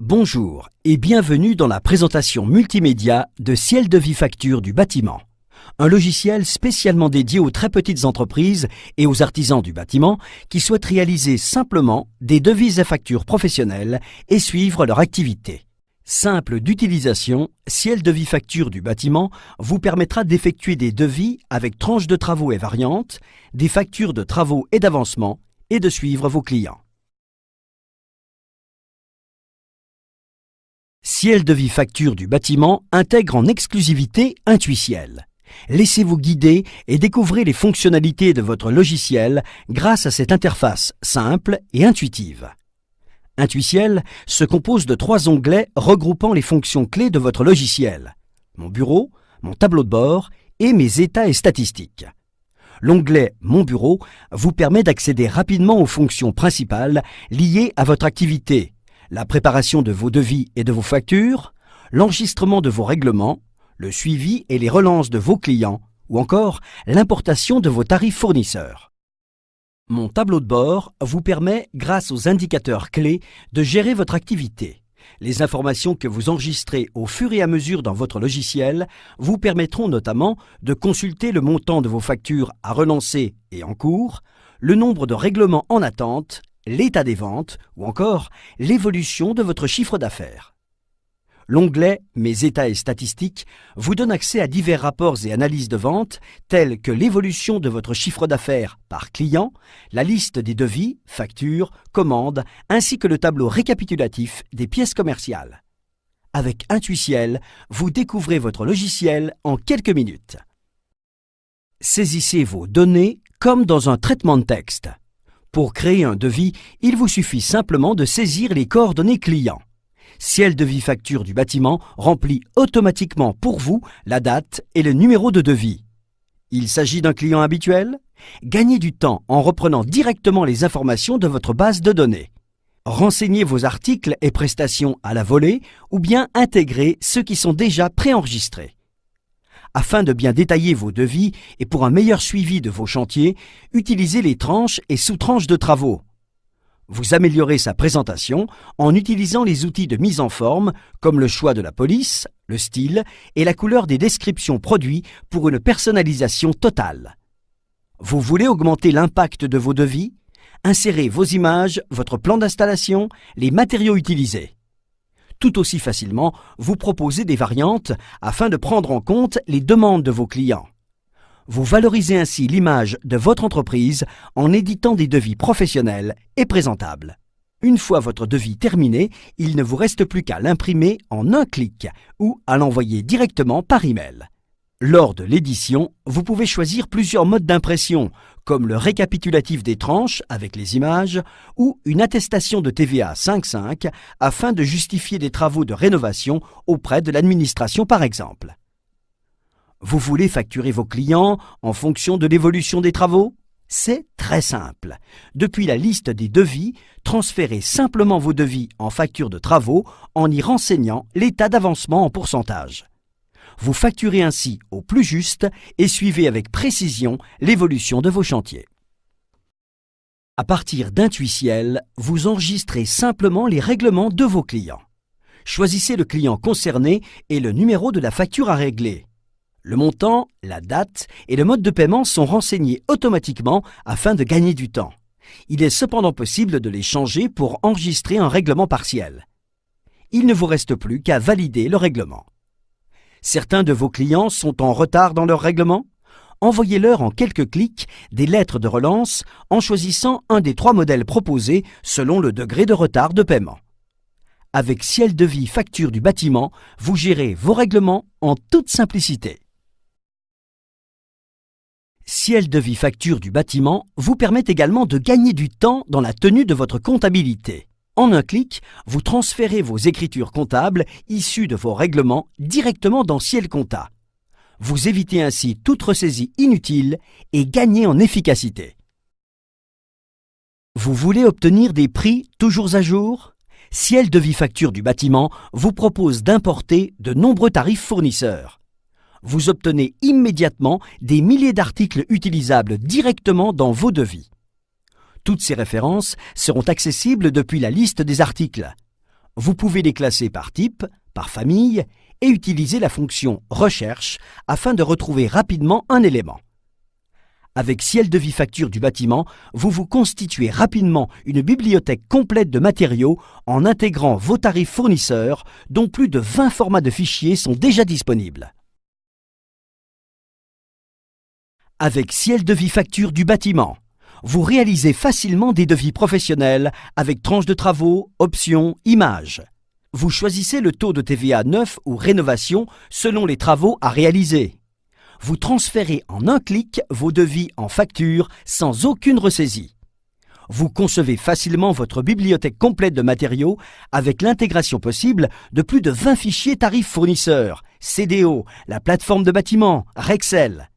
Bonjour et bienvenue dans la présentation multimédia de Ciel de Vie Facture du bâtiment, un logiciel spécialement dédié aux très petites entreprises et aux artisans du bâtiment qui souhaitent réaliser simplement des devis et factures professionnelles et suivre leur activité. Simple d'utilisation, Ciel de Vie Facture du bâtiment vous permettra d'effectuer des devis avec tranches de travaux et variantes, des factures de travaux et d'avancement et de suivre vos clients. Ciel de Vie Facture du bâtiment intègre en exclusivité Intuiciel. Laissez-vous guider et découvrez les fonctionnalités de votre logiciel grâce à cette interface simple et intuitive. Intuiciel se compose de 3 onglets regroupant les fonctions clés de votre logiciel: Mon bureau, mon tableau de bord et mes états et statistiques. L'onglet Mon bureau vous permet d'accéder rapidement aux fonctions principales liées à votre activité: la préparation de vos devis et de vos factures, l'enregistrement de vos règlements, le suivi et les relances de vos clients, ou encore l'importation de vos tarifs fournisseurs. Mon tableau de bord vous permet, grâce aux indicateurs clés, de gérer votre activité. Les informations que vous enregistrez au fur et à mesure dans votre logiciel vous permettront notamment de consulter le montant de vos factures à relancer et en cours, le nombre de règlements en attente, l'état des ventes ou encore l'évolution de votre chiffre d'affaires. L'onglet Mes états et statistiques vous donne accès à divers rapports et analyses de vente tels que l'évolution de votre chiffre d'affaires par client, la liste des devis, factures, commandes ainsi que le tableau récapitulatif des pièces commerciales. Avec Intuiciel, vous découvrez votre logiciel en quelques minutes. Saisissez vos données comme dans un traitement de texte. Pour créer un devis, il vous suffit simplement de saisir les coordonnées clients. Ciel de Vie Facture du bâtiment remplit automatiquement pour vous la date et le numéro de devis. Il s'agit d'un client habituel? Gagnez du temps en reprenant directement les informations de votre base de données. Renseignez vos articles et prestations à la volée ou bien intégrez ceux qui sont déjà préenregistrés. Afin de bien détailler vos devis et pour un meilleur suivi de vos chantiers, utilisez les tranches et sous-tranches de travaux. Vous améliorez sa présentation en utilisant les outils de mise en forme comme le choix de la police, le style et la couleur des descriptions produits pour une personnalisation totale. Vous voulez augmenter l'impact de vos devis? Insérez vos images, votre plan d'installation, les matériaux utilisés. Tout aussi facilement, vous proposez des variantes afin de prendre en compte les demandes de vos clients. Vous valorisez ainsi l'image de votre entreprise en éditant des devis professionnels et présentables. Une fois votre devis terminé, il ne vous reste plus qu'à l'imprimer en un clic ou à l'envoyer directement par email. Lors de l'édition, vous pouvez choisir plusieurs modes d'impression, comme le récapitulatif des tranches avec les images ou une attestation de TVA 5.5 afin de justifier des travaux de rénovation auprès de l'administration par exemple. Vous voulez facturer vos clients en fonction de l'évolution des travaux? C'est très simple. Depuis la liste des devis, transférez simplement vos devis en facture de travaux en y renseignant l'état d'avancement en pourcentage. Vous facturez ainsi au plus juste et suivez avec précision l'évolution de vos chantiers. À partir d'Intuiciel, vous enregistrez simplement les règlements de vos clients. Choisissez le client concerné et le numéro de la facture à régler. Le montant, la date et le mode de paiement sont renseignés automatiquement afin de gagner du temps. Il est cependant possible de les changer pour enregistrer un règlement partiel. Il ne vous reste plus qu'à valider le règlement. Certains de vos clients sont en retard dans leur règlement? Envoyez-leur en quelques clics des lettres de relance en choisissant un des 3 modèles proposés selon le degré de retard de paiement. Avec Ciel de Vie Facture du bâtiment, vous gérez vos règlements en toute simplicité. Ciel de Vie Facture du bâtiment vous permet également de gagner du temps dans la tenue de votre comptabilité. En un clic, vous transférez vos écritures comptables issues de vos règlements directement dans Ciel Compta. Vous évitez ainsi toute ressaisie inutile et gagnez en efficacité. Vous voulez obtenir des prix toujours à jour? Ciel de Vie Facture du bâtiment vous propose d'importer de nombreux tarifs fournisseurs. Vous obtenez immédiatement des milliers d'articles utilisables directement dans vos devis. Toutes ces références seront accessibles depuis la liste des articles. Vous pouvez les classer par type, par famille et utiliser la fonction « Recherche » afin de retrouver rapidement un élément. Avec Ciel de vie facture du bâtiment, vous vous constituez rapidement une bibliothèque complète de matériaux en intégrant vos tarifs fournisseurs, dont plus de 20 formats de fichiers sont déjà disponibles. Avec Ciel de vie facture du bâtiment, vous réalisez facilement des devis professionnels avec tranches de travaux, options, images. Vous choisissez le taux de TVA neuf ou rénovation selon les travaux à réaliser. Vous transférez en un clic vos devis en facture sans aucune ressaisie. Vous concevez facilement votre bibliothèque complète de matériaux avec l'intégration possible de plus de 20 fichiers tarifs fournisseurs, CDO, la plateforme de bâtiment, Rexel.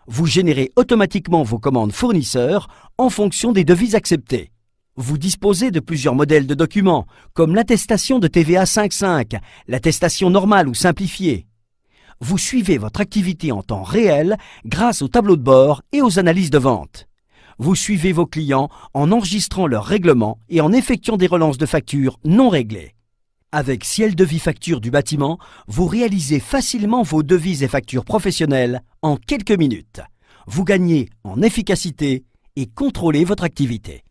Vous générez automatiquement vos commandes fournisseurs en fonction des devis acceptés. Vous disposez de plusieurs modèles de documents, comme l'attestation de TVA 5.5, l'attestation normale ou simplifiée. Vous suivez votre activité en temps réel grâce au tableau de bord et aux analyses de vente. Vous suivez vos clients en enregistrant leurs règlements et en effectuant des relances de factures non réglées. Avec Ciel de vie facture du bâtiment, vous réalisez facilement vos devis et factures professionnelles en quelques minutes. Vous gagnez en efficacité et contrôlez votre activité.